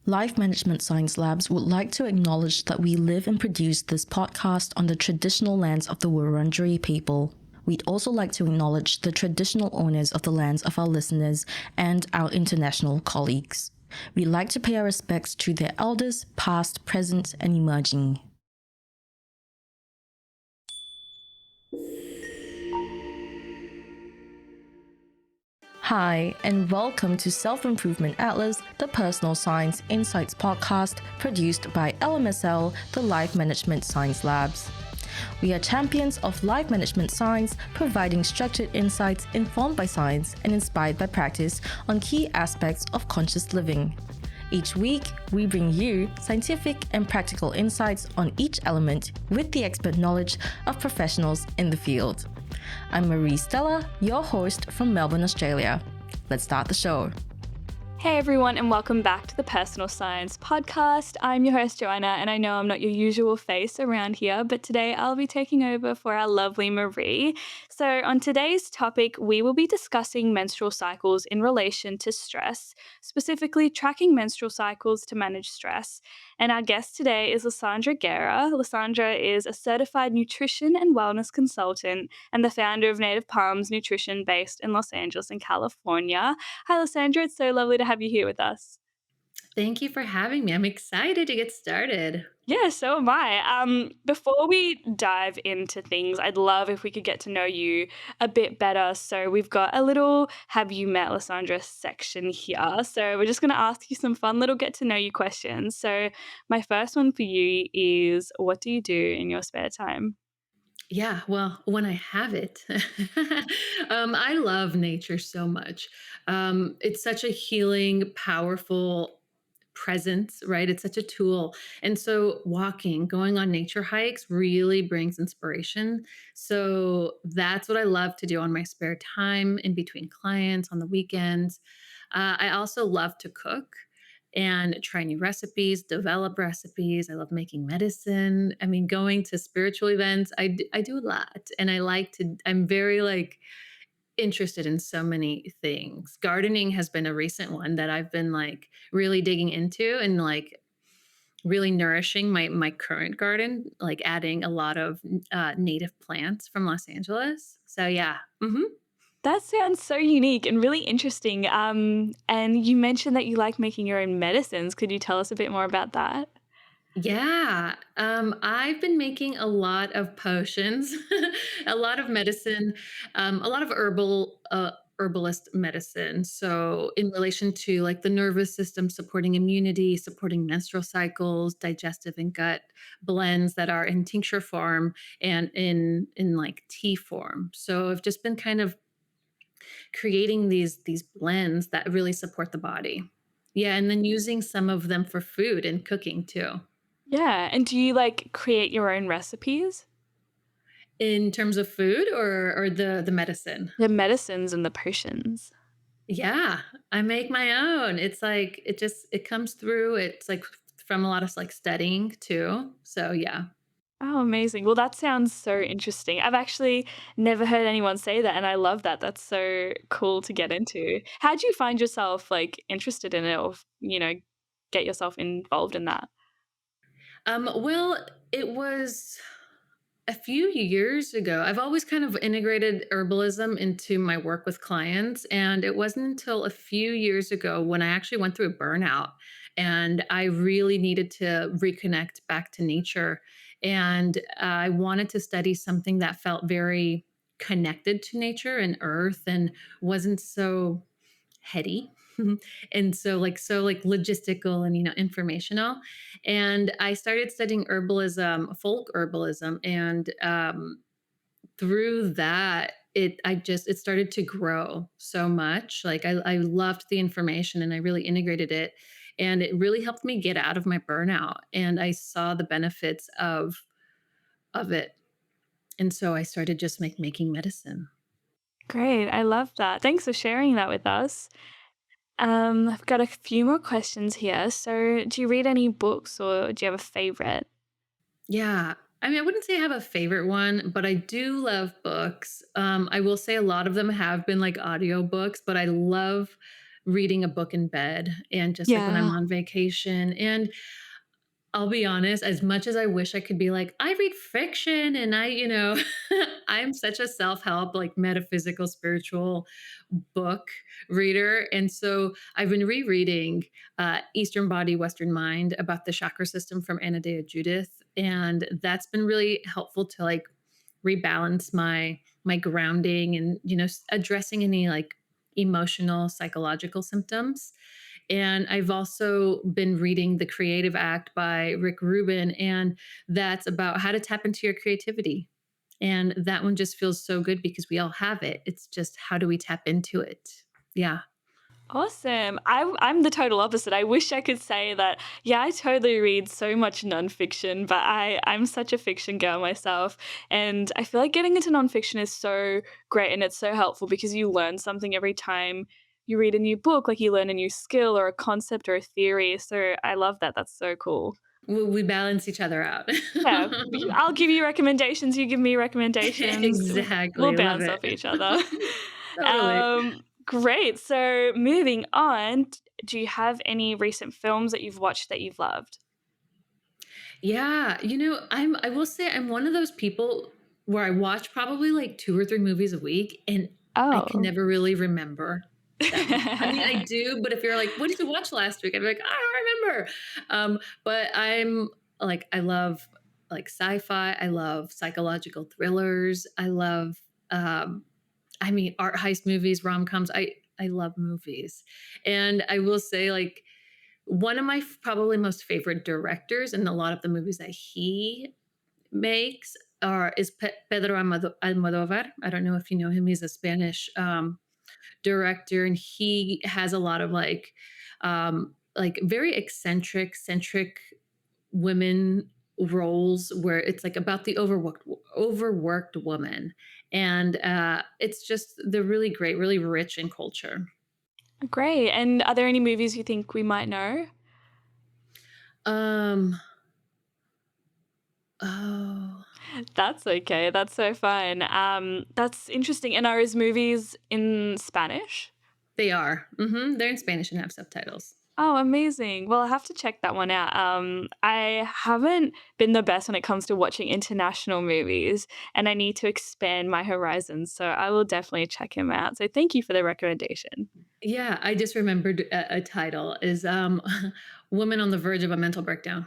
Life Management Science Labs would like to acknowledge that we live and produce this podcast on the traditional lands of the Wurundjeri people. We'd also like to acknowledge the traditional owners of the lands of our listeners and our international colleagues. We'd like to pay our respects to their elders, past, present, and emerging. Hi, and welcome to Self-Improvement Atlas, the Personal Science Insights podcast produced by LMSL, the Life Management Science Labs. We are champions of life management science, providing structured insights informed by science and inspired by practice on key aspects of conscious living. Each week, we bring you scientific and practical insights on each element with the expert knowledge of professionals in the field. I'm Marie Stella, your host from Melbourne, Australia. Let's start the show. Hey everyone, and welcome back to the Personal Science Podcast. I'm your host Joanna, and I know I'm not your usual face around here, but today I'll be taking over for our lovely Marie. So on today's topic, we will be discussing menstrual cycles in relation to stress, specifically tracking menstrual cycles to manage stress. And our guest today is Lyssandra Guerra. Lyssandra is a certified nutrition and wellness consultant and the founder of Native Palms Nutrition based in Los Angeles in California. Hi, Lyssandra. It's so lovely to have you here with us. Thank you for having me. I'm excited to get started. Yeah, so am I. Before we dive into things, I'd love if we could get to know you a bit better. So we've got a little Have You Met Lyssandra section here. So we're just going to ask you some fun little get to know you questions. So my first one for you is, what do you do in your spare time? Yeah, well, when I have it, I love nature so much. It's such a healing, powerful presence, right? It's such a tool. And so, walking, going on nature hikes really brings inspiration. So, that's what I love to do on my spare time in between clients on the weekends. I also love to cook and try new recipes, develop recipes. I love making medicine. I mean, going to spiritual events. I do a lot. And I'm very like interested in so many things. Gardening has been a recent one that I've been like really digging into and like really nourishing my current garden, like adding a lot of native plants from Los Angeles. So yeah. That sounds so unique and really interesting. And you mentioned that you like making your own medicines. Could you tell us a bit more about that? Yeah, I've been making a lot of potions, a lot of medicine, a lot of herbalist medicine. So, in relation to like the nervous system, supporting immunity, supporting menstrual cycles, digestive and gut blends that are in tincture form and in like tea form. So, I've just been kind of creating these blends that really support the body. Yeah, and then using some of them for food and cooking too. Yeah. And do you like create your own recipes? In terms of food or the medicine? The medicines and the potions. Yeah, I make my own. It's like it comes through, it's like from a lot of, like, studying too. So, yeah. Oh, amazing. Well, that sounds so interesting. I've actually never heard anyone say that, and I love that. That's so cool to get into. How do you find yourself, like, interested in it or, get yourself involved in that? Well, it was a few years ago. I've always kind of integrated herbalism into my work with clients, and it wasn't until a few years ago when I actually went through a burnout, and I really needed to reconnect back to nature, and I wanted to study something that felt very connected to nature and earth and wasn't so heady. And so like logistical and informational, and I started studying herbalism, folk herbalism, and through that it started to grow so much. Like I loved the information and I really integrated it, and it really helped me get out of my burnout, and I saw the benefits of it, and so I started just making medicine. Great. I love that. Thanks for sharing that with us. I've got a few more questions here. So, do you read any books or do you have a favorite? Yeah. I mean, I wouldn't say I have a favorite one, but I do love books. I will say a lot of them have been like audiobooks, but I love reading a book in bed and just like when I'm Yeah. on vacation. And I'll be honest, as much as I wish I could be like, I read fiction and I'm such a self-help, like metaphysical, spiritual book reader. And so I've been rereading Eastern Body, Western Mind about the chakra system from Anna Dea Judith. And that's been really helpful to like rebalance my grounding and, addressing any like emotional, psychological symptoms. And I've also been reading The Creative Act by Rick Rubin, and that's about how to tap into your creativity. And that one just feels so good because we all have it. It's just how do we tap into it? Yeah. Awesome. I'm the total opposite. I wish I could say that, yeah, I totally read so much nonfiction, but I'm such a fiction girl myself. And I feel like getting into nonfiction is so great and it's so helpful because you learn something every time you read a new book, like you learn a new skill or a concept or a theory. So I love that. That's so cool. We balance each other out. Yeah, I'll give you recommendations, you give me recommendations. We'll Exactly. Love bounce it. off each other. Totally. Great. So moving on, do you have any recent films that you've watched that you've loved? Yeah, I will say I'm one of those people where I watch probably like 2 or 3 movies a week, and I can Oh. never really remember them. I mean, I do, but if you're like, "What did you watch last week?" I'd be like, "I don't remember." But I'm like, I love like sci-fi, I love psychological thrillers, I love, I mean, art heist movies, rom-coms. I love movies. And I will say like one of my probably most favorite directors and a lot of the movies that he makes is Pedro Almodovar. I don't know if you know him. He's a Spanish director, and he has a lot of like very centric women roles where it's like about the overworked woman, and it's just they're really great, really rich in culture. Great. And are there any movies you think we might know? Um, oh, That's okay. That's so fine. That's interesting. And are his movies in Spanish? they are. They're in Spanish and have subtitles. Oh, amazing. Well, I have to check that one out. I haven't been the best when it comes to watching international movies, and I need to expand my horizons. So I will definitely check him out. So thank you for the recommendation. Yeah, I just remembered a title is Woman on the Verge of a Mental Breakdown.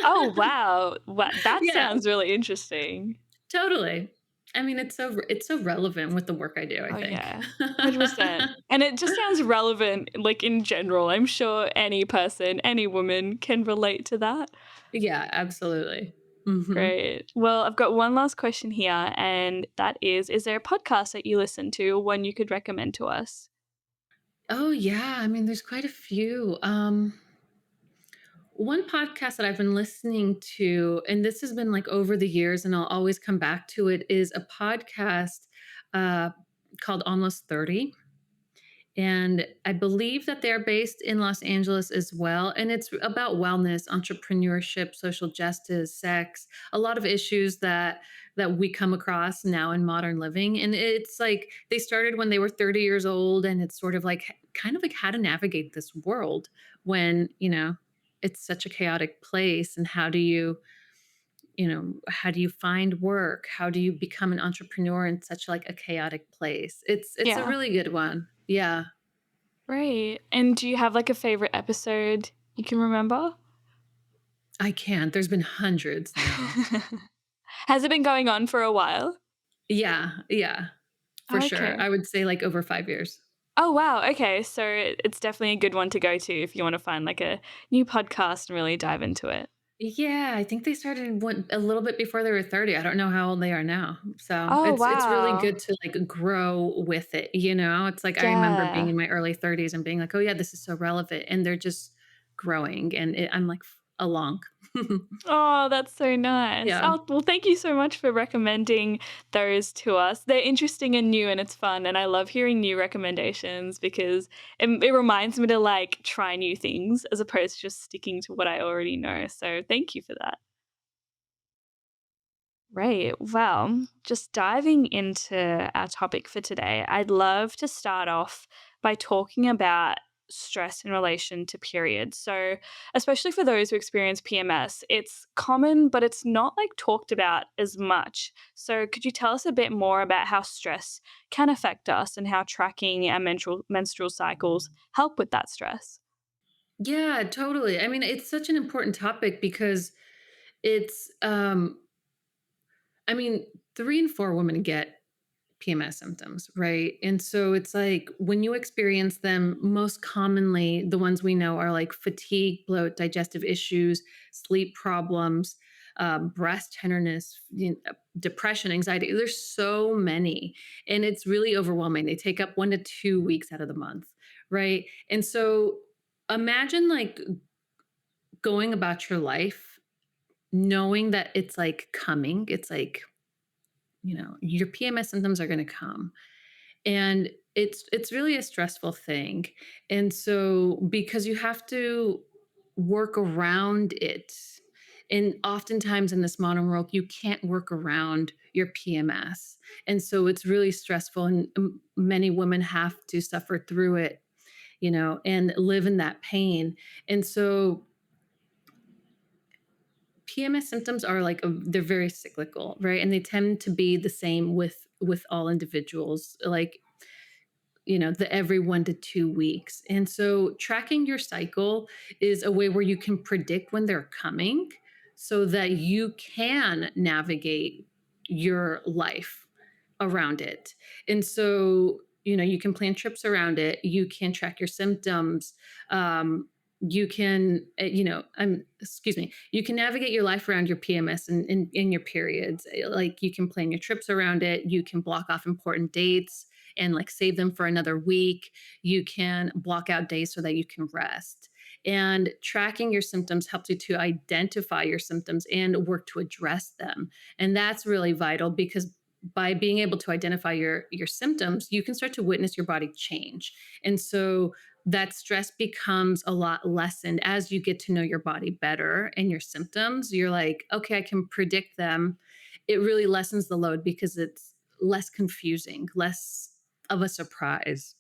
Oh, wow. That Yeah, sounds really interesting. totally. I mean, it's so relevant with the work I do, I Oh, think. yeah. 100%. And it just sounds relevant, like, in general. I'm sure any person, any woman can relate to that. Yeah, absolutely. Mhm. Great. Well, I've got one last question here, and that is there a podcast that you listen to, one you could recommend to us? Oh, yeah, I mean, there's quite a few. One podcast that I've been listening to, and this has been like over the years, and I'll always come back to it, is a podcast uh, called Almost 30. And I believe that they're based in Los Angeles as well. And it's about wellness, entrepreneurship, social justice, sex, a lot of issues that we come across now in modern living. And it's like they started when they were 30 years old, and it's sort of like kind of like how to navigate this world when, it's such a chaotic place. And how do you find work? How do you become an entrepreneur in such like a chaotic place? It's a Yeah. really good one. Yeah. Great. And do you have, like, a favorite episode you can remember? I can't. There's been hundreds now. Has it been going on for a while? Yeah, yeah, for sure. Okay. I would say like over 5 years. Oh, wow, okay, so it's definitely a good one to go to if you wanna find, like, a new podcast and really dive into it. Yeah, I think they started a little bit before they were 30. I don't know how old they are now. So Oh, it's really wow. good to like grow with it, It's like I remember being Yeah. in my early 30s and being like, oh yeah, this is so relevant. And they're just growing and I'm like along. Oh, that's so nice. Yeah. Oh, well, thank you so much for recommending those to us. They're interesting and new and it's fun, and I love hearing new recommendations because it reminds me to, like, try new things as opposed to just sticking to what I already know, so thank you for that. Right. Well, just diving into our topic for today, I'd love to start off by talking about stress in relation to periods. So, especially for those who experience PMS, it's common, but it's not like talked about as much. So, could you tell us a bit more about how stress can affect us and how tracking our menstrual cycles help with that stress? Yeah, totally. I mean, it's such an important topic because it's I mean, 3 in 4 women get PMS symptoms, right? And so it's like when you experience them, most commonly, the ones we know are like fatigue, bloat, digestive issues, sleep problems, breast tenderness, depression, anxiety. There's so many, and it's really overwhelming. They take up 1 to 2 weeks out of the month, right? And so imagine like going about your life knowing that it's like coming. It's like, your PMS symptoms are going to come, and it's really a stressful thing. And so because you have to work around it, and oftentimes in this modern world you can't work around your PMS, and so it's really stressful, and many women have to suffer through it, and live in that pain. And so PMS symptoms are like they're very cyclical, right? And they tend to be the same with all individuals. Like, the every 1 to 2 weeks. And so tracking your cycle is a way where you can predict when they're coming so that you can navigate your life around it. And so, you can plan trips around it, you can track your symptoms. You can, excuse me, you can navigate your life around your PMS and in your periods. Like you can plan your trips around it, you can block off important dates and like save them for another week. You can block out days so that you can rest. And tracking your symptoms helps you to identify your symptoms and work to address them. And that's really vital because by being able to identify your symptoms, you can start to witness your body change. And so that stress becomes a lot lessened as you get to know your body better and your symptoms. You're like, okay, I can predict them. It really lessens the load because it's less confusing, less of a surprise.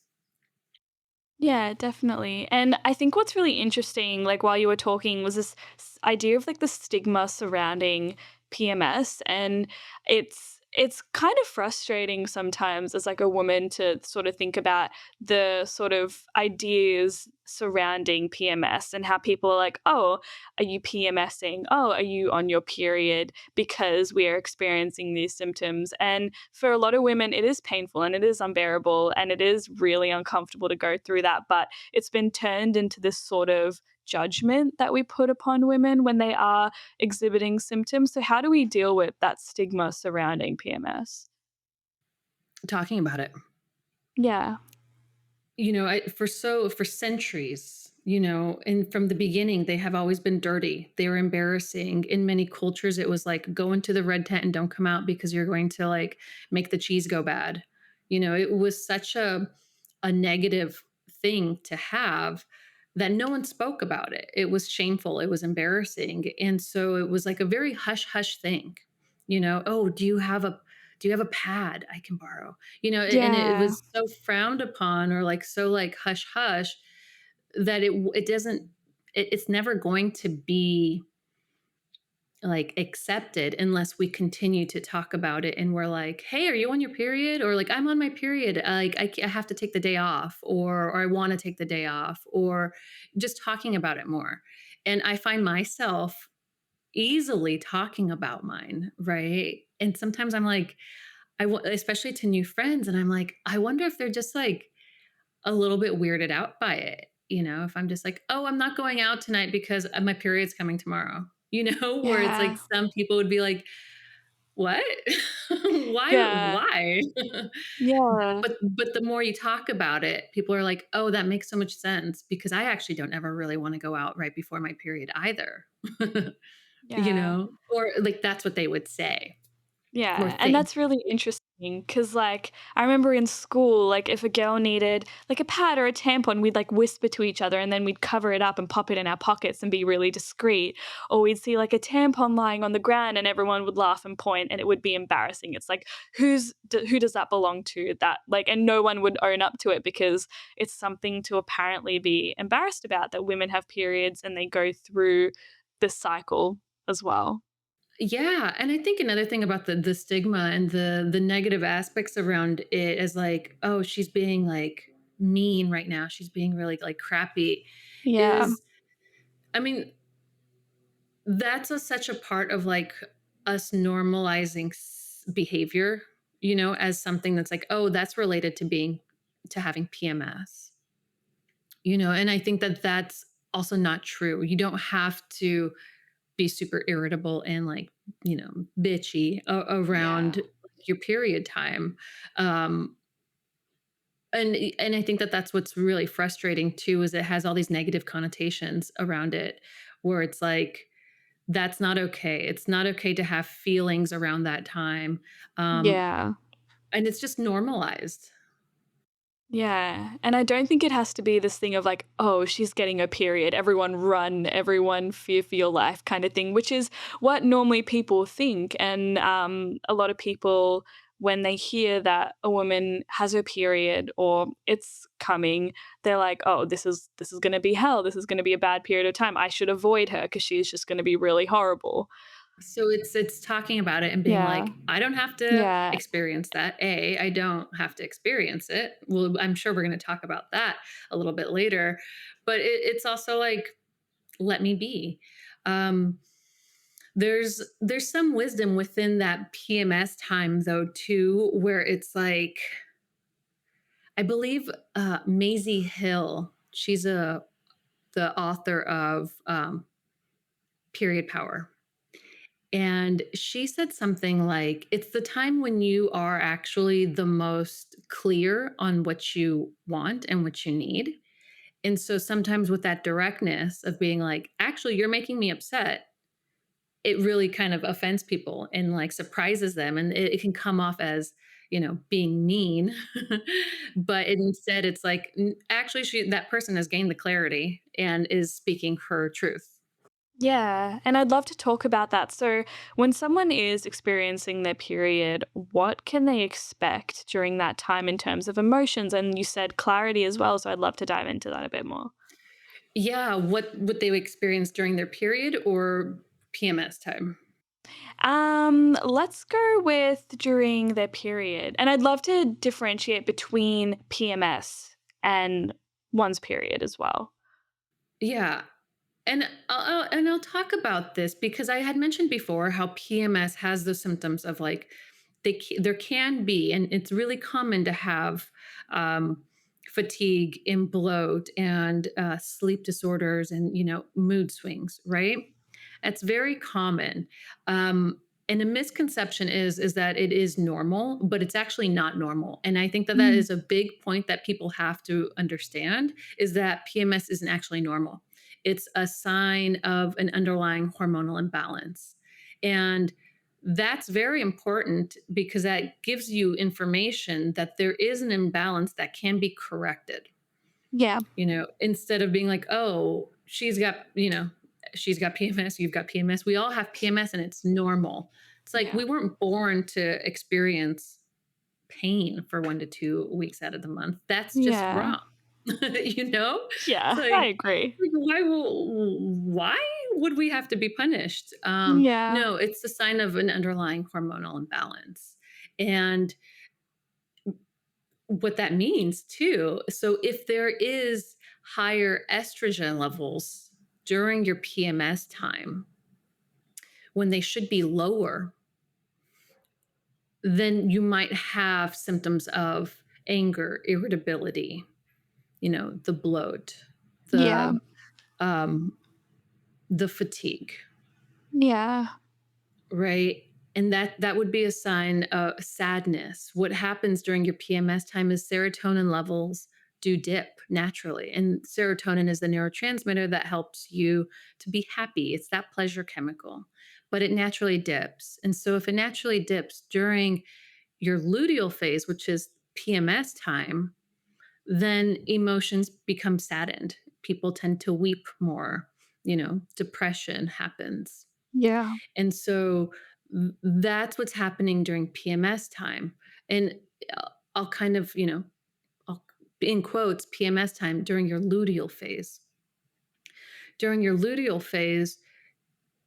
Yeah, definitely. And I think what's really interesting, like while you were talking, was this idea of like the stigma surrounding PMS. And it's kind of frustrating sometimes as like a woman to sort of think about the sort of ideas surrounding PMS and how people are like, oh, are you PMSing? Oh, are you on your period because we are experiencing these symptoms? And for a lot of women, it is painful and it is unbearable and it is really uncomfortable to go through that. But it's been turned into this sort of judgment that we put upon women when they are exhibiting symptoms. So, how do we deal with that stigma surrounding PMS? Talking about it. Yeah. For centuries, and from the beginning, they have always been dirty. They were embarrassing. In many cultures, it was like go into the red tent and don't come out because you're going to like make the cheese go bad. It was such a negative thing to have that no one spoke about it. It was shameful. It was embarrassing. And so it was like a very hush hush thing. Oh, do you have a pad I can borrow? And it Yeah. was so frowned upon or like so like hush hush that it doesn't it's never going to be like accepted unless we continue to talk about it and we're like, hey, are you on your period? Or like, I'm on my period, like I have to take the day off, or I want to take the day off, or just talking about it more. And I find myself easily talking about mine, right? And sometimes I'm like, especially to new friends, and I'm like, I wonder if they're just like a little bit weirded out by it. If I'm just like, oh, I'm not going out tonight because my period's coming tomorrow, where it's like Yeah. some people would be like, what? why? Yeah. Why? Yeah. but the more you talk about it, people are like, oh, that makes so much sense because I actually don't ever really want to go out right before my period either. Yeah. Or like that's what they would say or Yeah, and think. that's really interesting because like I remember in school, like if a girl needed like a pad or a tampon, we'd like whisper to each other and then we'd cover it up and pop it in our pockets and be really discreet. Or we'd see like a tampon lying on the ground and everyone would laugh and point and it would be embarrassing. It's like who does that belong to? That like and no one would own up to it because it's something to apparently be embarrassed about that women have periods and they go through the cycle as well. Yeah, and I think another thing about the stigma and the negative aspects around it is like, oh, she's being like mean right now. She's being really like crappy. Yeah. Is I mean, that's such a part of like us normalizing behavior, as something that's like, oh, that's related to having PMS, and I think that that's also not true. You don't have to be super irritable and like, bitchy Yeah. around your period time. Um, and I think that that's what's really frustrating too, is it has all these negative connotations around it, where it's like, that's not okay. It's not okay to have feelings around that time. Um, Yeah. and it's just normalized. Yeah, and I don't think it has to be this thing of like, "Oh, she's getting a period. Everyone run, everyone fear for your life," kind of thing, which is what normally people think. And a lot of people, when they hear that a woman has her period or it's coming, they're like, "Oh, this is going to be hell. This is going to be a bad period of time. I should avoid her because she's just going to be really horrible." So it's talking about it and being Yeah, like, I don't have to yeah, experience that. I don't have to experience it. Well, I'm sure we're going to talk about that a little bit later, but it's also like, let me be. Um, there's some wisdom within that PMS time though too, where it's like, I believe Maisie Hill. She's the author of Period Power. And she said something like, it's the time when you are actually the most clear on what you want and what you need. And so sometimes with that directness of being like, actually, you're making me upset, it really kind of offends people and like surprises them. And it can come off as, being mean. But instead, it's like, actually, that person has gained the clarity and is speaking her truth. yeah. And I'd love to talk about that. So, when someone is experiencing their period, what can they expect during that time in terms of emotions? And you said clarity as well. So, I'd love to dive into that a bit more. Yeah, what they experience during their period or PMS time. Let's go with during their period. And I'd love to differentiate between PMS and one's period as well. Yeah, and I'll talk about this because I had mentioned before how PMS has the symptoms of like there can be, and it's really common to have um, fatigue and bloat and sleep disorders and mood swings. Right? It's very common. And a misconception is that it is normal, but it's actually not normal. And I think that that Mm. is a big point that people have to understand, is that PMS isn't actually normal. It's a sign of an underlying hormonal imbalance. And that's very important because that gives you information that there is an imbalance that can be corrected, Yeah. instead of being like, oh, she's got PMS, you've got PMS. We all have PMS and it's normal. It's like Yeah. we weren't born to experience pain for 1 to 2 weeks out of the month. That's just Yeah. wrong. you know? It's Yeah. I like, agree. why would we have to be punished? Yeah. No, it's a sign of an underlying hormonal imbalance. And what that means too, so if there is higher estrogen levels during your PMS time when they should be lower, then you might have symptoms of anger, irritability, the bloat, Yeah. the um, the fatigue, Yeah. right? And that would be a sign of sadness. What happens during your PMS time is serotonin levels do dip naturally. And serotonin is the neurotransmitter that helps you to be happy. It's that pleasure chemical, but it naturally dips. And so if it naturally dips during your luteal phase, which is PMS time, then emotions become saddened. People tend to weep more, depression happens. Yeah. And so that's what's happening during PMS time. And I'll kind of, I'll, in quotes, PMS time during your luteal phase. During your luteal phase,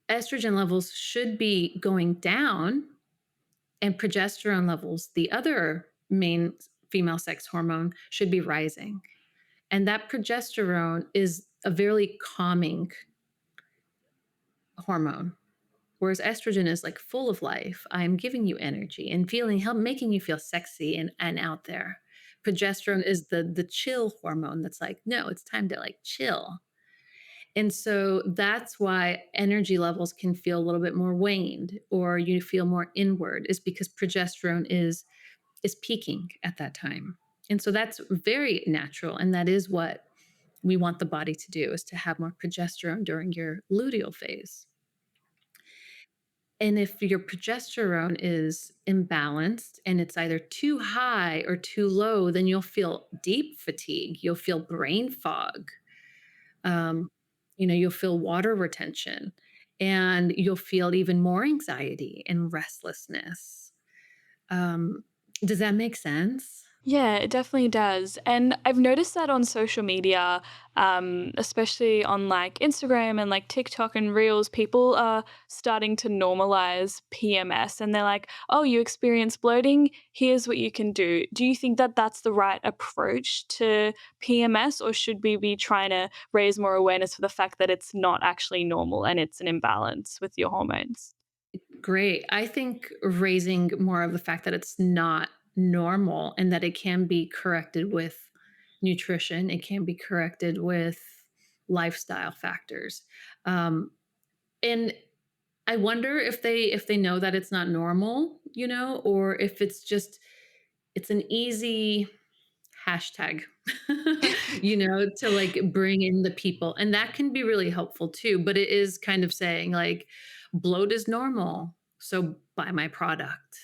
estrogen levels should be going down and progesterone levels, the other main female sex hormone, should be rising. And that progesterone is a very calming hormone. Whereas estrogen is like full of life. I'm giving you energy and making you feel sexy and out there. Progesterone is the chill hormone that's like, no, it's time to like chill. And so that's why energy levels can feel a little bit more waned or you feel more inward, is because progesterone is peaking at that time. And so that's very natural. And that is what we want the body to do, is to have more progesterone during your luteal phase. And if your progesterone is imbalanced and it's either too high or too low, then you'll feel deep fatigue. You'll feel brain fog. Um, you'll feel water retention and you'll feel even more anxiety and restlessness. Um, does that make sense? Yeah, it definitely does. And I've noticed that on social media, especially on like Instagram and like TikTok and Reels, people are starting to normalize PMS and they're like, oh, you experience bloating? Here's what you can do. Do you think that that's the right approach to PMS, or should we be trying to raise more awareness for the fact that it's not actually normal and it's an imbalance with your hormones? Great. I think raising more of the fact that it's not normal and that it can be corrected with nutrition, it can be corrected with lifestyle factors. Um, and I wonder if they know that it's not normal, or if it's an easy hashtag, to like bring in the people. And that can be really helpful too. But it is kind of saying like, bloat is normal. So buy my product.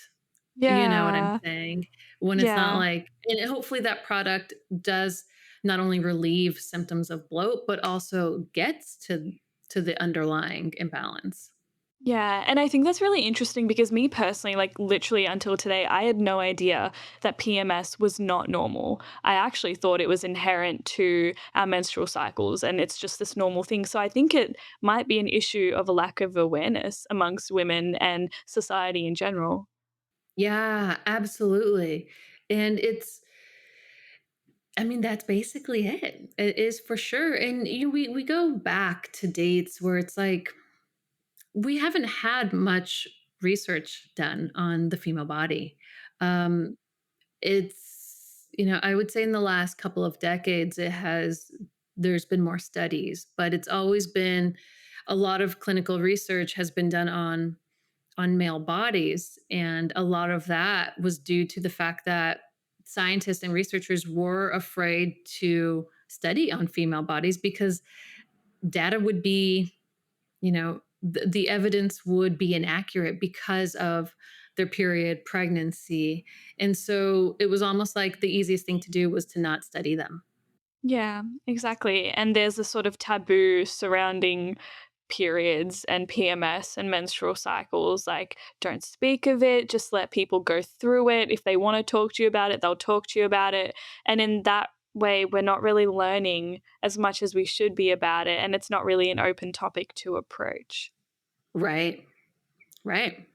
You know what I'm Yeah. saying? When it's not Yeah. like, and hopefully that product does not only relieve symptoms of bloat, but also gets to the underlying imbalance. Yeah, and I think that's really interesting because me personally, like literally until today, I had no idea that PMS was not normal. I actually thought it was inherent to our menstrual cycles and it's just this normal thing. So I think it might be an issue of a lack of awareness amongst women and society in general. Yeah, absolutely. And I mean, that's basically it. It is for sure. And we go back to dates where it's like we haven't had much research done on the female body. Um, it's, I would say in the last couple of decades, there's been more studies, but it's always been a lot of clinical research has been done on male bodies. And a lot of that was due to the fact that scientists and researchers were afraid to study on female bodies because data would be, the evidence would be inaccurate because of their period, pregnancy. And so it was almost like the easiest thing to do was to not study them. Yeah, exactly. And there's a sort of taboo surrounding periods and PMS and menstrual cycles. Like, don't speak of it, just let people go through it. If they want to talk to you about it, they'll talk to you about it. And in that way, we're not really learning as much as we should be about it. And it's not really an open topic to approach. Right. Right.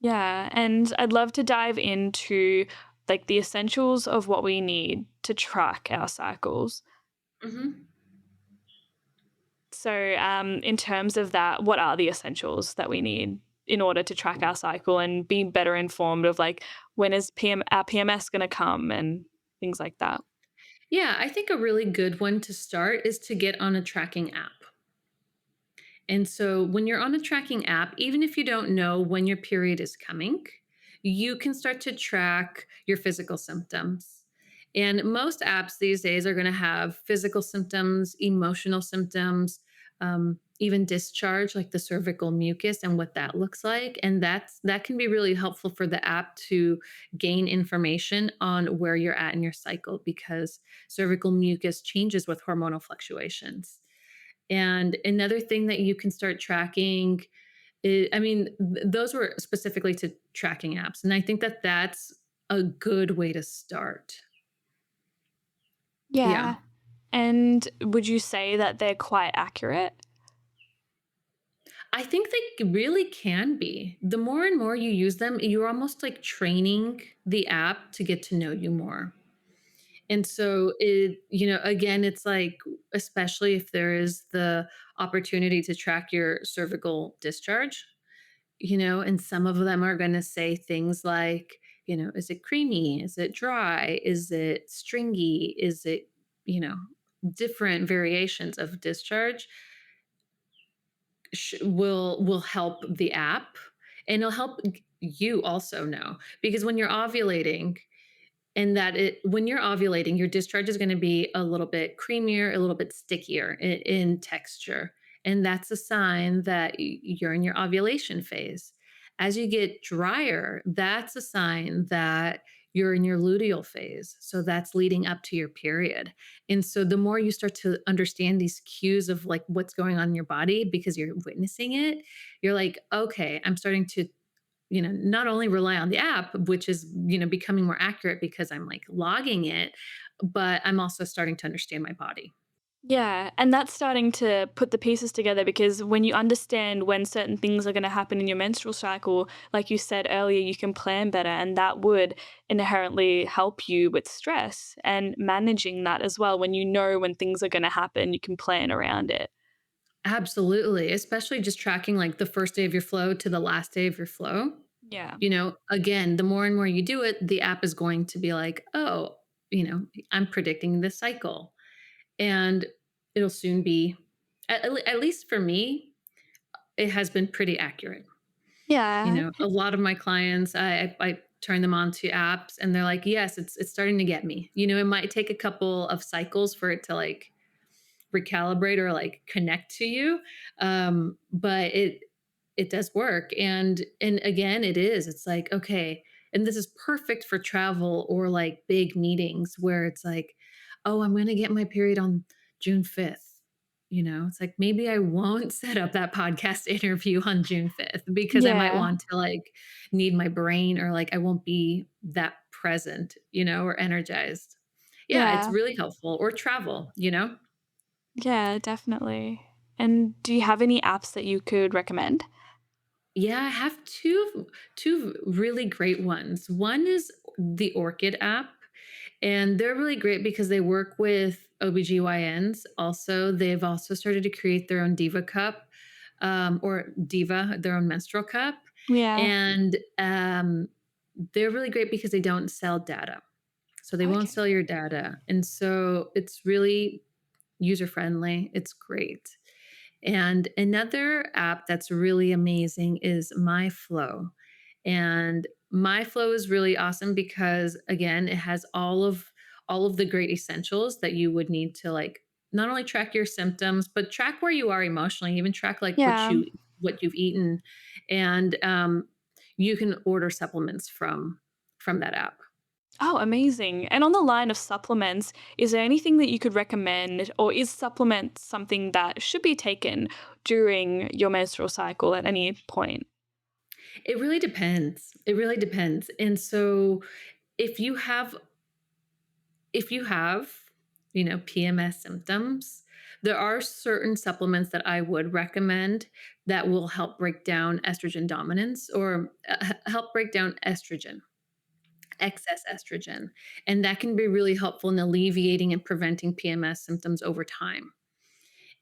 Yeah. And I'd love to dive into like the essentials of what we need to track our cycles. Hmm. So, in terms of that, what are the essentials that we need in order to track our cycle and be better informed of like when is our PMS going to come and things like that? Yeah, I think a really good one to start is to get on a tracking app. And so when you're on a tracking app, even if you don't know when your period is coming, you can start to track your physical symptoms. And most apps these days are going to have physical symptoms, emotional symptoms. even discharge, like the cervical mucus and what that looks like. And that can be really helpful for the app to gain information on where you're at in your cycle because cervical mucus changes with hormonal fluctuations. And another thing that you can start tracking I mean, those were specifically to tracking apps. And I think that that's a good way to start. Yeah. Yeah. And would you say that they're quite accurate? I think they really can be. The more and more you use them, you're almost like training the app to get to know you more. And so again, it's like, especially if there is the opportunity to track your cervical discharge, and some of them are going to say things like, is it creamy? Is it dry? Is it stringy? Is it, you know, different variations of discharge will help the app, and it'll help you also know because when you're ovulating, your discharge is going to be a little bit creamier, a little bit stickier in texture. And that's a sign that you're in your ovulation phase. As you get drier, that's a sign that you're in your luteal phase. So that's leading up to your period. And so the more you start to understand these cues of like what's going on in your body because you're witnessing it, you're like, okay, I'm starting to not only rely on the app, which is, becoming more accurate because I'm like logging it, but I'm also starting to understand my body. Yeah, and that's starting to put the pieces together because when you understand when certain things are going to happen in your menstrual cycle, like you said earlier, you can plan better, and that would inherently help you with stress and managing that as well. When you know when things are going to happen, you can plan around it. Absolutely. Especially just tracking like the first day of your flow to the last day of your flow. Yeah. Again, the more and more you do it, the app is going to be like, oh, I'm predicting this cycle. And it'll soon be, at least for me, it has been pretty accurate. Yeah. A lot of my clients, I turn them on to apps and they're like, yes, it's starting to get me. It might take a couple of cycles for it to like recalibrate or like connect to you. But it does work. And again, it's like, okay, and this is perfect for travel or like big meetings where it's like, oh, I'm gonna get my period on June 5th. It's like maybe I won't set up that podcast interview on June 5th because I might Yeah. want to like need my brain or like I won't be that present, or energized. Yeah, it's Yeah. really helpful. Or travel. Yeah, definitely. And do you have any apps that you could recommend? Yeah, I have two really great ones. One is the Orchid app, and they're really great because they work with OBGYNs. Also, they've also started to create their own Diva cup, or Diva, their own menstrual cup. Yeah. And they're really great because they don't sell data. So they won't Okay. sell your data. And so it's really user friendly. It's great. And another app that's really amazing is MyFlow. And MyFlow is really awesome because again, it has all of the great essentials that you would need to like not only track your symptoms, but track where you are emotionally, even track like what Yeah. you've eaten. And you can order supplements from that app. Oh, amazing. And on the line of supplements, is there anything that you could recommend, or is supplement something that should be taken during your menstrual cycle at any point? It really depends. It really depends. And so if you have if you have, PMS symptoms, there are certain supplements that I would recommend that will help break down estrogen dominance or help break down estrogen, excess estrogen. And that can be really helpful in alleviating and preventing PMS symptoms over time.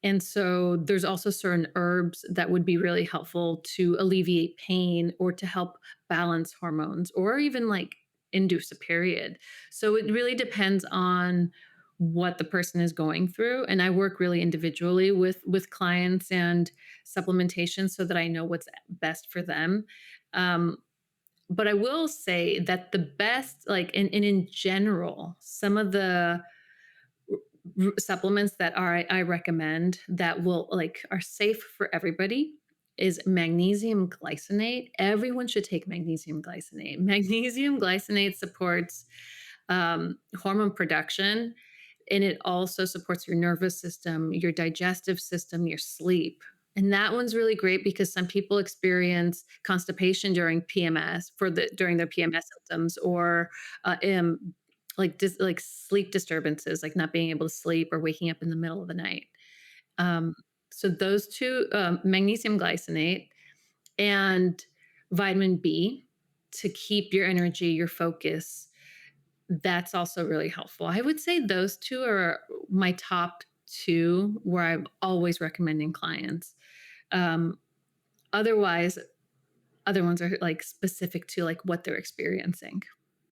And so there's also certain herbs that would be really helpful to alleviate pain or to help balance hormones or even like induce a period. So it really depends on what the person is going through, and I work really individually with clients and supplementation so that I know what's best for them. Um, but I will say that the best, like in general, some of the supplements that I recommend that will like are safe for everybody is magnesium glycinate. Everyone should take magnesium glycinate. Magnesium glycinate supports hormone production, and it also supports your nervous system, your digestive system, your sleep. And that one's really great because some people experience constipation during PMS during their PMS symptoms, or like sleep disturbances, like not being able to sleep or waking up in the middle of the night. Um, so those two, magnesium glycinate and vitamin B to keep your energy, your focus, that's also really helpful. I would say those two are my top two where I'm always recommending clients. Um, otherwise, other ones are like specific to like what they're experiencing.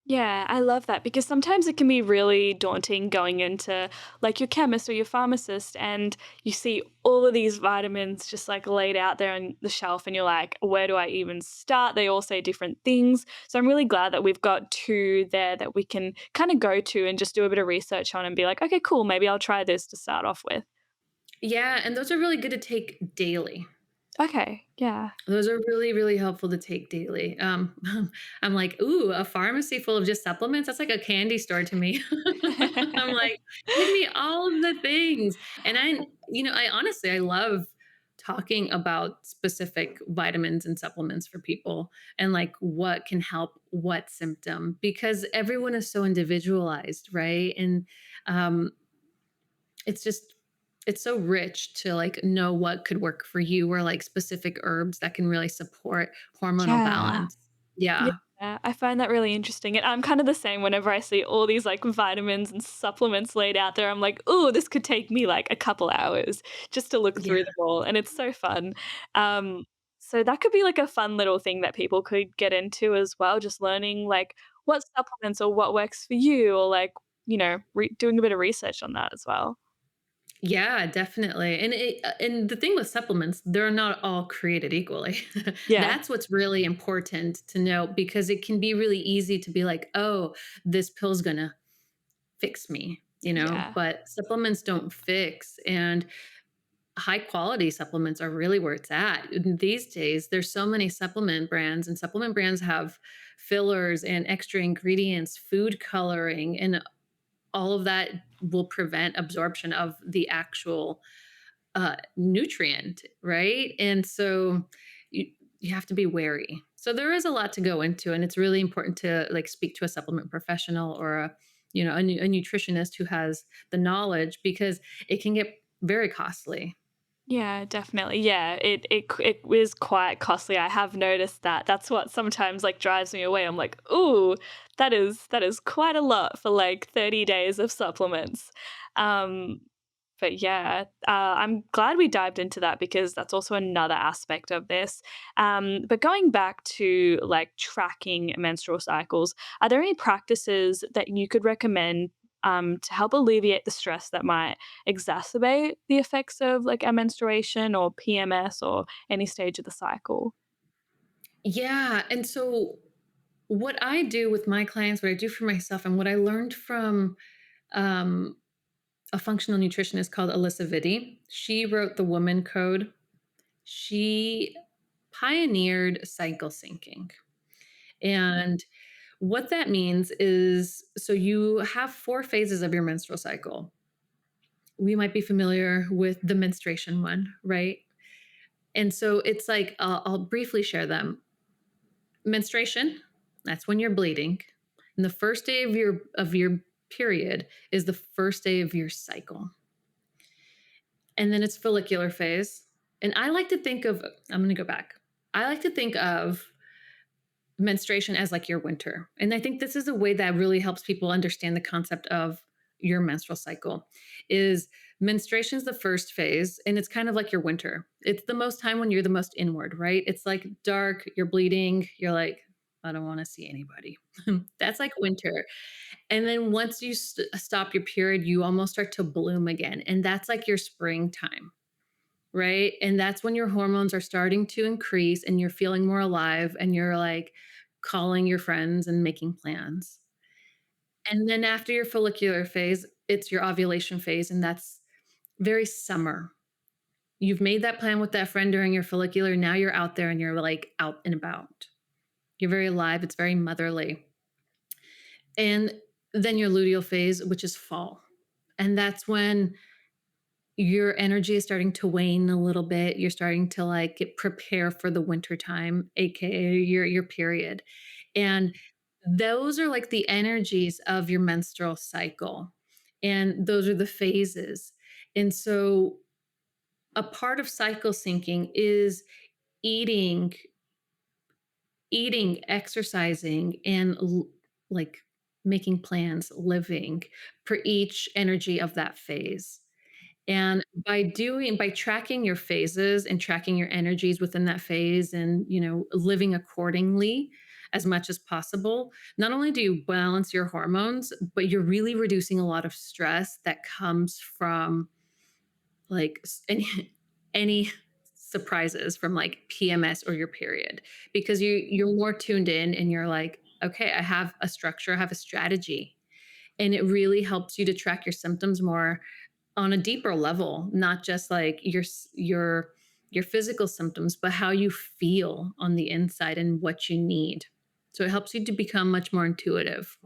Yeah, I love that because sometimes it can be really daunting going into like your chemist or your pharmacist and you see all of these vitamins just like laid out there on the shelf and you're like, where do I even start? They all say different things. So I'm really glad that we've got two there that we can kind of go to and just do a bit of research on and be like, okay, cool, maybe I'll try this to start off with. Yeah, and those are really good to take daily. Okay, yeah. Those are really, really helpful to take daily. I'm like, "Ooh, a pharmacy full of just supplements? That's like a candy store to me." I'm like, "Give me all of the things." And I honestly, I love talking about specific vitamins and supplements for people and like what can help what symptom because everyone is so individualized, right? And um, it's just it's so rich to like know what could work for you or like specific herbs that can really support hormonal Yeah. balance. Yeah. Yeah, I find that really interesting, and I'm kind of the same whenever I see all these, like, vitamins and supplements laid out there, I'm like, "Ooh, this could take me, like, a couple hours just to look Yeah. through them all," and it's so fun. Um, so that could be, like, a fun little thing that people could get into as well, just learning, like, what supplements or what works for you or, like, doing a bit of research on that as well. Yeah, definitely. And the thing with supplements, they're not all created equally. Yeah. That's what's really important to know because it can be really easy to be like, "Oh, this pill's gonna fix me," Yeah. but supplements don't fix and high quality supplements are really where it's at. These days, there's so many supplement brands, and supplement brands have fillers and extra ingredients, food coloring, and all of that will prevent absorption of the actual nutrient, right? And so you, you have to be wary. So there is a lot to go into, and it's really important to like speak to a supplement professional or a nutritionist who has the knowledge because it can get very costly. Yeah, definitely. Yeah, it is quite costly. I have noticed that. That's what sometimes like drives me away. I'm like, "Ooh, that is quite a lot for like 30 days of supplements." Um, but yeah, I'm glad we dived into that because that's also another aspect of this. But going back to like tracking menstrual cycles, are there any practices that you could recommend to help alleviate the stress that might exacerbate the effects of like a menstruation or PMS or any stage of the cycle? Yeah. And so, what I do with my clients, what I do for myself, and what I learned from um, a functional nutritionist called Alyssa Vitti, she wrote the Woman Code. She pioneered cycle syncing. And what that means is so you have four phases of your menstrual cycle. We might be familiar with the menstruation one, right? And so it's like, I'll briefly share them. Menstruation, that's when you're bleeding. And the first day of your period is the first day of your cycle. And then it's follicular phase. And I like to think of I'm going to go back. I like to think of menstruation as like your winter. And I think this is a way that really helps people understand the concept of your menstrual cycle is menstruation is the first phase and it's kind of like your winter. It's the most time when you're the most inward, right? It's like dark, you're bleeding, you're like I don't want to see anybody. That's like winter. And then once you stop your period, you almost start to bloom again. And that's like your springtime, right? And that's when your hormones are starting to increase and you're feeling more alive and you're like calling your friends and making plans. And then after your follicular phase, it's your ovulation phase, and that's very summer. You've made that plan with that friend during your follicular. Now you're out there and you're like out and about. You're very alive. It's very motherly. And then your luteal phase, which is fall. And that's when your energy is starting to wane a little bit. You're starting to like prepare for the winter time, aka your period. And those are like the energies of your menstrual cycle. And those are the phases. And so a part of cycle syncing is eating, exercising, and like making plans, living for each energy of that phase. And by tracking your phases and tracking your energies within that phase and, living accordingly as much as possible, not only do you balance your hormones, but you're really reducing a lot of stress that comes from like any any surprises from like PMS or your period, because you're more tuned in and you're like, okay, I have a structure, I have a strategy. And it really helps you to track your symptoms more on a deeper level, not just like your physical symptoms, but how you feel on the inside and what you need. So it helps you to become much more intuitive.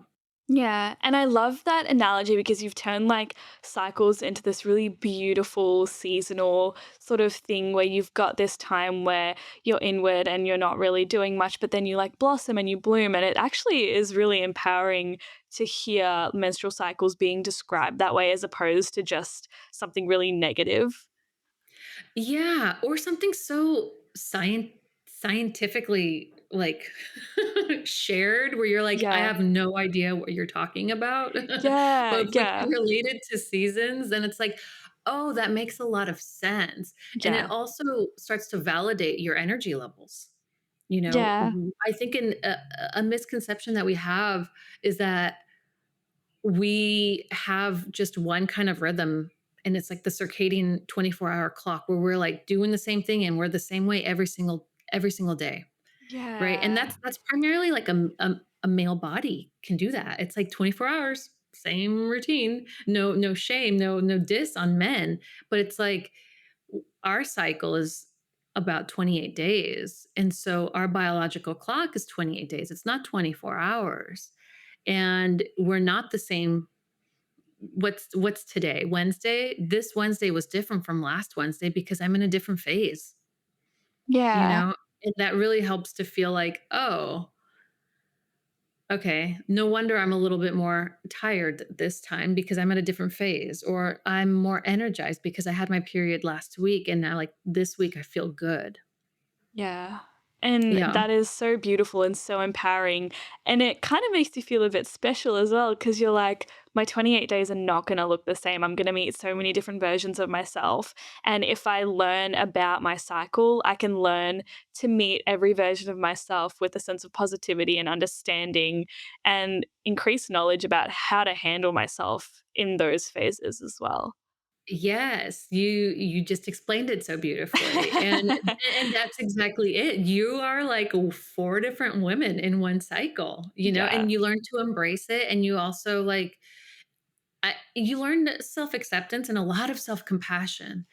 Yeah, and I love that analogy because you've turned like cycles into this really beautiful seasonal sort of thing where you've got this time where you're inward and you're not really doing much, but then you like blossom and you bloom. And it actually is really empowering to hear menstrual cycles being described that way as opposed to just something really negative. Yeah, or something so scientifically like shared where you're like, I Yeah. have no idea what you're talking about. Yeah. But if like Yeah. you relate it to seasons, then it's like, oh, that makes a lot of sense. And it Yeah. also starts to validate your energy levels. Yeah. I think a misconception that we have is that we have just one kind of rhythm, and it's like the circadian 24-hour clock where we're like doing the same thing and we're the same way every single day, right? And Yeah. that's primarily like a male body can do that. It's like 24 hours, same routine. No shame, no diss on men, but it's like our cycle is about 28 days. And so our biological clock is 28 days. It's not 24 hours. And we're not the same. What's today? Wednesday? This Wednesday was different from last Wednesday because I'm in a different phase, you Yeah. know? And that really helps to feel like, "Oh, okay, no wonder I'm a little bit more tired this time because I'm at a different phase," or "I'm more energized because I had my period last week and now, like, this week I feel good." Yeah. And Yeah. that is so beautiful and so empowering. And it kind of makes you feel a bit special as well because you're like, my 28 days are not going to look the same. I'm going to meet so many different versions of myself. And if I learn about my cycle, I can learn to meet every version of myself with a sense of positivity and understanding and increase knowledge about how to handle myself in those phases as well. Yes, you just explained it so beautifully, and that's exactly it. You are like 4 different women in one cycle, Yeah. and you learn to embrace it, and you also, like you learn self-acceptance and a lot of self-compassion,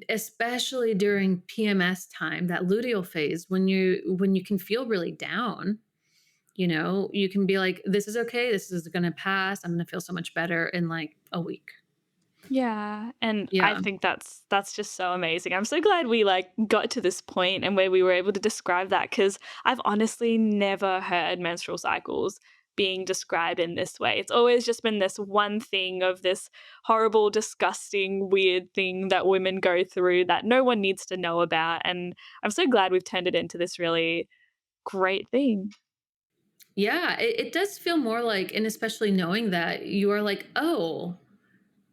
especially during PMS time, that luteal phase when you can feel really down, you can be like, "This is okay, this is gonna pass, I'm gonna feel so much better in, like, a week." Yeah, and I Yeah. think that's just so amazing. I'm so glad we, like, got to this point and where we were able to describe that because 'cause I've honestly never heard menstrual cycles being described in this way. It's always just been this one thing of this horrible, disgusting, weird thing that women go through that no one needs to know about, and I'm so glad we've turned it into this really great thing. Yeah, it does feel more like, and especially knowing that you are like, oh,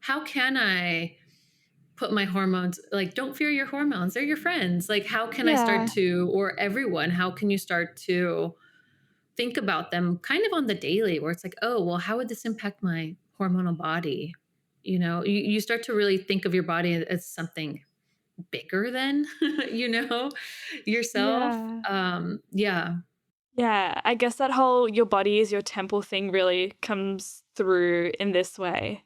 how can I put my hormones, like, don't fear your hormones, they're your friends. Like, how can I start Yeah, to, or everyone, how can you start to think about them kind of on the daily, where it's like, oh, well, how would this impact my hormonal body? You start to really think of your body as something bigger than, you know, yourself. yeah. Yeah. Yeah, I guess that whole your body is your temple thing really comes through in this way.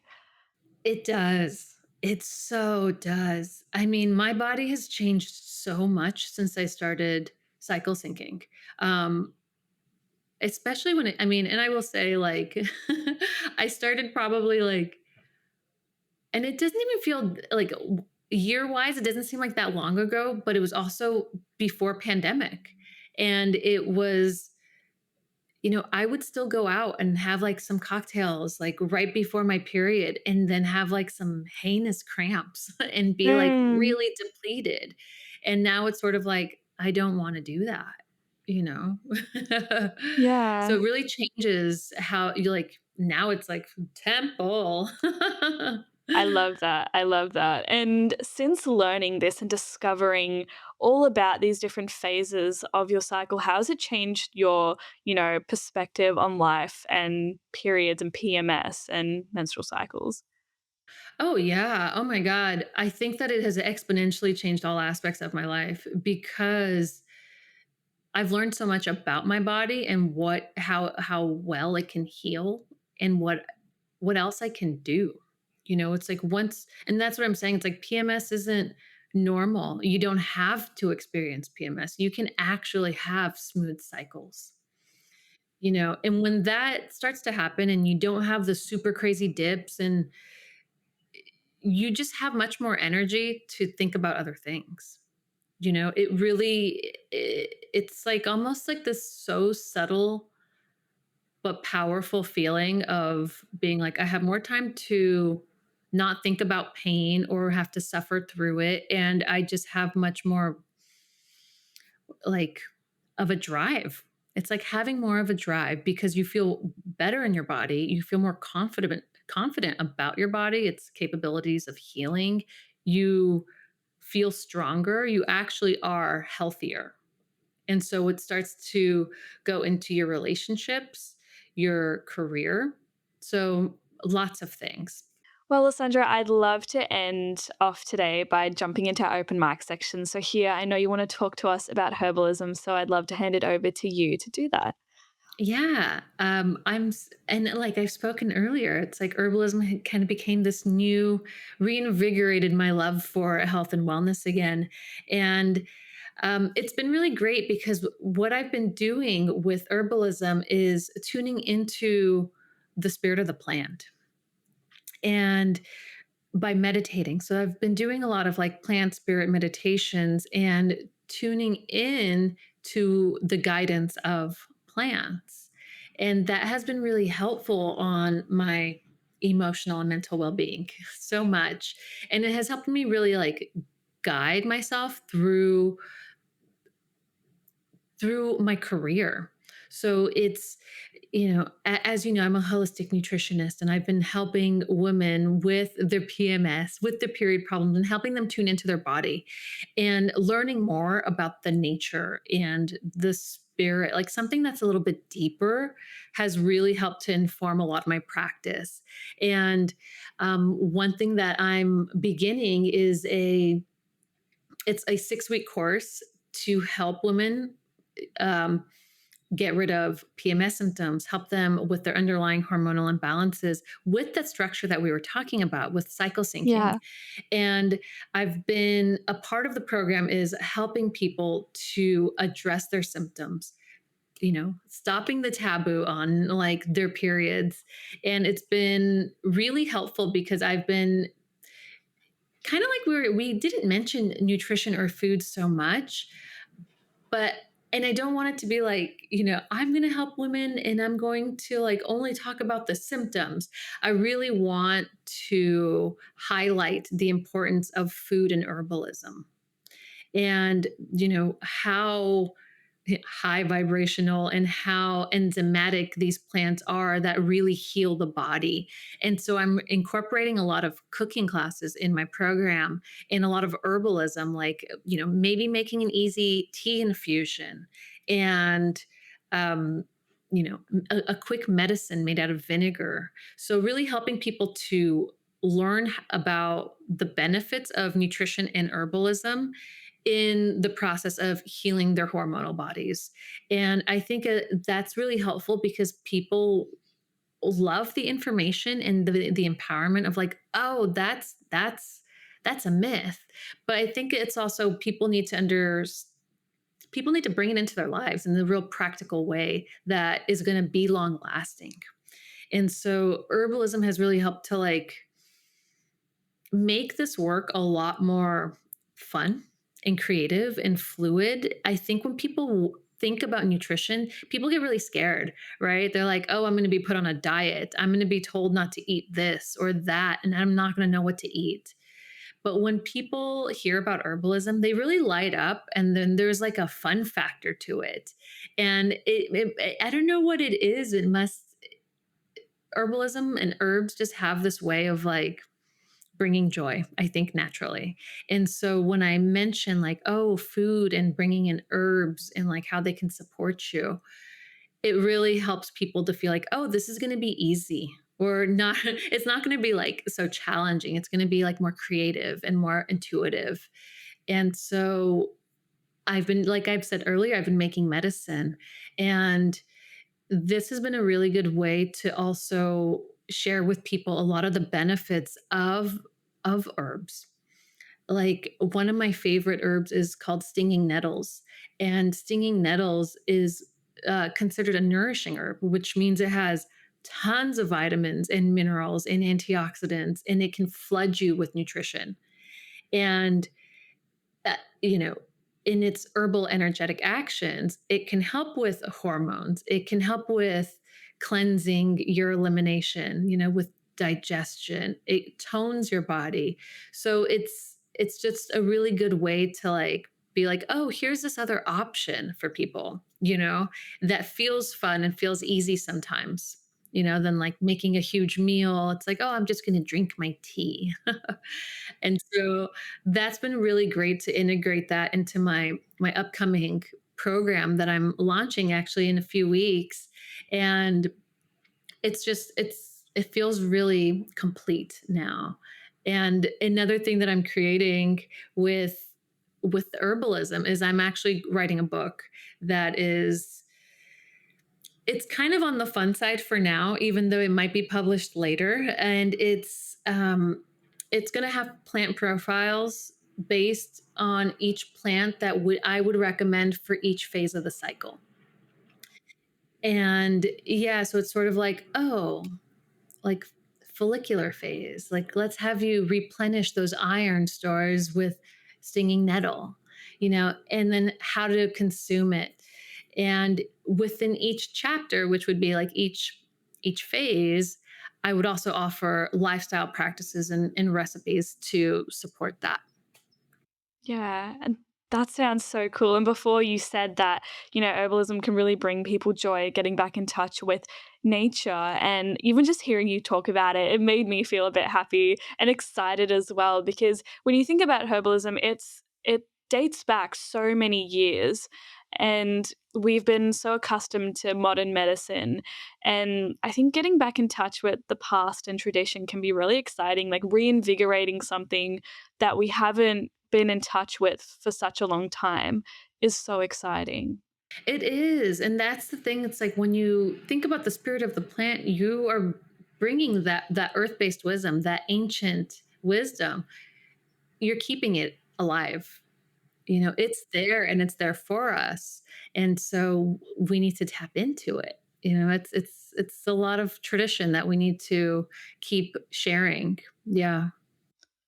It does. It so does. I mean, my body has changed so much since I started cycle syncing. Um, Especially when I mean, and I will say, like, I started probably like, and it doesn't even feel like year wise, it doesn't seem like that long ago, but it was also before pandemic. And it was, I would still go out and have like some cocktails like right before my period and then have like some heinous cramps and be like Mm, really depleted. And now it's sort of like, I don't want to do that, you know? So yeah. it really changes how you like, now it's like temple. I love that. I love that. And since learning this and discovering all about these different phases of your cycle, how has it changed your, perspective on life and periods and PMS and menstrual cycles? Oh, yeah. Oh my God. I think that it has exponentially changed all aspects of my life because I've learned so much about my body and how well it can heal and what else I can do. It's like once, and that's what I'm saying. It's like PMS isn't normal. You don't have to experience PMS. You can actually have smooth cycles. And when that starts to happen and you don't have the super crazy dips and you just have much more energy to think about other things. It really it's like almost like this so subtle but powerful feeling of being like I have more time to not think about pain or have to suffer through it, and I just have much more like of a drive. It's like having more of a drive because you feel better in your body, you feel more confident about your body, its capabilities of healing. You feel stronger, you actually are healthier. And so it starts to go into your relationships, your career. So lots of things. Well, Lysandra, I'd love to end off today by jumping into our open mic section. So, here, I know you want to talk to us about herbalism, so I'd love to hand it over to you to do that. Yeah, and like I've spoken earlier, it's like herbalism kind of became this new, reinvigorated my love for health and wellness again, and it's been really great because what I've been doing with herbalism is tuning into the spirit of the plant, and by meditating. So I've been doing a lot of like plant spirit meditations and tuning in to the guidance of plants. And that has been really helpful on my emotional and mental well-being so much. And it has helped me really like guide myself through my career. So it's, as you know, I'm a holistic nutritionist and I've been helping women with their PMS, with their period problems, and helping them tune into their body and learning more about the nature and the spirit, like something that's a little bit deeper, has really helped to inform a lot of my practice. And one thing that I'm beginning is it's a 6-week course to help women um, get rid of PMS symptoms, help them with their underlying hormonal imbalances with the structure that we were talking about with cycle syncing. Yeah. And I've been a part of the program is helping people to address their symptoms, stopping the taboo on like their periods. And it's been really helpful because I've been kind of like we didn't mention nutrition or food so much, but and I don't want it to be like, I'm going to help women and I'm going to like only talk about the symptoms. I really want to highlight the importance of food and herbalism and, how high vibrational and how enzymatic these plants are that really heal the body. And so I'm incorporating a lot of cooking classes in my program and a lot of herbalism, like, maybe making an easy tea infusion and, um, a quick medicine made out of vinegar. So, really helping people to learn about the benefits of nutrition and herbalism in the process of healing their hormonal bodies. And I think that's really helpful because people love the information and the empowerment of like, oh, that's a myth. But I think it's also people need to bring it into their lives in the real practical way that is going to be long lasting. And so herbalism has really helped to like make this work a lot more fun and creative and fluid. I think when people think about nutrition, people get really scared, right? They're like, oh, I'm going to be put on a diet. I'm going to be told not to eat this or that, and I'm not going to know what to eat. But when people hear about herbalism, they really light up, and then there's like a fun factor to it. And I don't know what it is. It must, herbalism and herbs just have this way of like bringing joy, I think, naturally. And so when I mention like, oh, food and bringing in herbs and like how they can support you, it really helps people to feel like, oh, this is going to be easy or not. It's not going to be like so challenging. It's going to be like more creative and more intuitive. And so I've been, like I've said earlier, I've been making medicine. And this has been a really good way to also share with people a lot of the benefits of herbs. Like one of my favorite herbs is called stinging nettles, and stinging nettles is considered a nourishing herb, which means it has tons of vitamins and minerals and antioxidants, and it can flood you with nutrition. And you know, in its herbal energetic actions, it can help with hormones. It can help with cleansing your elimination, with digestion. It tones your body. So it's just a really good way to like be like, oh, here's this other option for people, that feels fun and feels easy sometimes. Than like making a huge meal. It's like, oh, I'm just going to drink my tea. And so that's been really great to integrate that into my upcoming program that I'm launching actually in a few weeks. And it feels really complete now. And another thing that I'm creating with herbalism is I'm actually writing a book that is, it's kind of on the fun side for now, even though it might be published later. And it's going to have plant profiles based on each plant that I would recommend for each phase of the cycle. And yeah, so it's sort of like, oh, like follicular phase. Like, let's have you replenish those iron stores with stinging nettle, and then how to consume it. And within each chapter, which would be like each phase, I would also offer lifestyle practices and recipes to support that. Yeah, and that sounds so cool. And before you said that, herbalism can really bring people joy, getting back in touch with nature. And even just hearing you talk about it, it made me feel a bit happy and excited as well. Because when you think about herbalism, it dates back so many years. And we've been so accustomed to modern medicine. And I think getting back in touch with the past and tradition can be really exciting, like reinvigorating something that we haven't been in touch with for such a long time is so exciting. It is. And that's the thing. It's like when you think about the spirit of the plant, you are bringing that earth-based wisdom, that ancient wisdom. You're keeping it alive. It's there and it's there for us. And so we need to tap into it. It's a lot of tradition that we need to keep sharing. Yeah.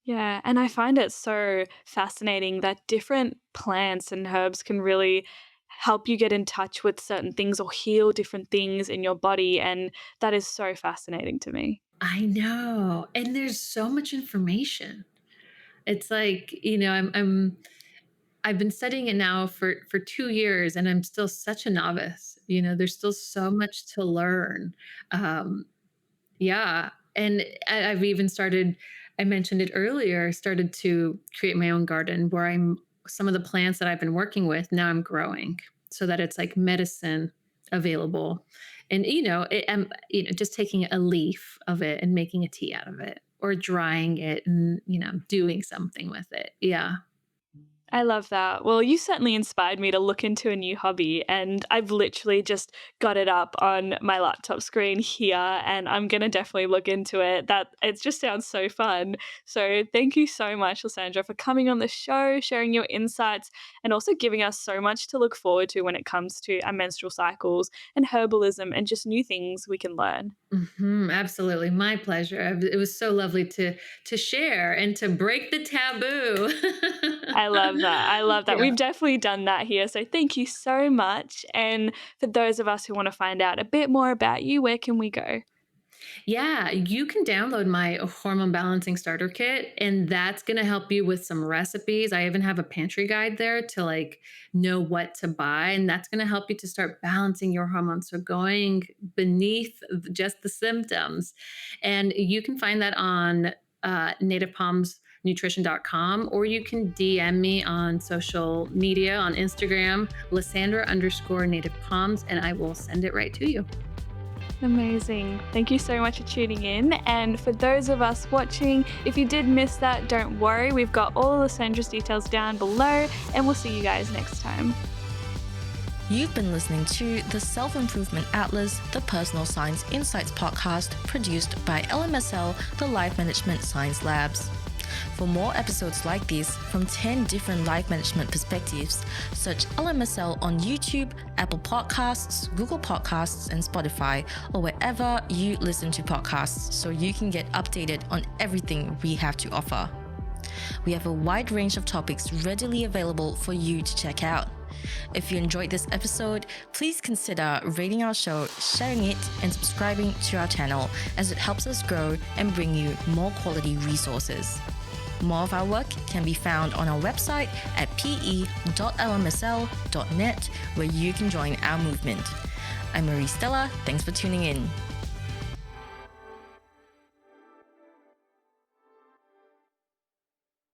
Yeah, and I find it so fascinating that different plants and herbs can really help you get in touch with certain things or heal different things in your body, and that is so fascinating to me. I know. And there's so much information. It's like, I've been studying it now for 2 years, and I'm still such a novice. There's still so much to learn. Um, yeah, and I've even started, I mentioned it earlier, started to create my own garden where I'm some of the plants that I've been working with, now I'm growing so that it's like medicine available. And I'm just taking a leaf of it and making a tea out of it or drying it and doing something with it. Yeah. I love that. Well, you certainly inspired me to look into a new hobby, and I've literally just got it up on my laptop screen here, and I'm gonna definitely look into it. That it just sounds so fun. So, thank you so much, Lysandra, for coming on the show, sharing your insights, and also giving us so much to look forward to when it comes to our menstrual cycles and herbalism and just new things we can learn. Absolutely, my pleasure. It was so lovely to share and to break the taboo. I love that. I love that. Yeah. We've definitely done that here. So thank you so much. And for those of us who want to find out a bit more about you, where can we go? Yeah, you can download my hormone balancing starter kit, and that's going to help you with some recipes. I even have a pantry guide there to like know what to buy, and that's going to help you to start balancing your hormones. So going beneath just the symptoms. And you can find that on nativepalmsnutrition.com, or you can DM me on social media on Instagram, Lysandra_native palms, and I will send it right to you. Amazing. Thank you so much for tuning in. And for those of us watching, if you did miss that, don't worry. We've got all of Lysandra's details down below, and we'll see you guys next time. You've been listening to the Self-Improvement Atlas, the Personal Science Insights podcast produced by LMSL, the Life Management Science Labs. For more episodes like this from 10 different life management perspectives, search LMSL on YouTube, Apple Podcasts, Google Podcasts, and Spotify, or wherever you listen to podcasts so you can get updated on everything we have to offer. We have a wide range of topics readily available for you to check out. If you enjoyed this episode, please consider rating our show, sharing it, and subscribing to our channel, as it helps us grow and bring you more quality resources. More of our work can be found on our website at pe.lmsl.net, where you can join our movement. I'm Marie Stella. Thanks for tuning in.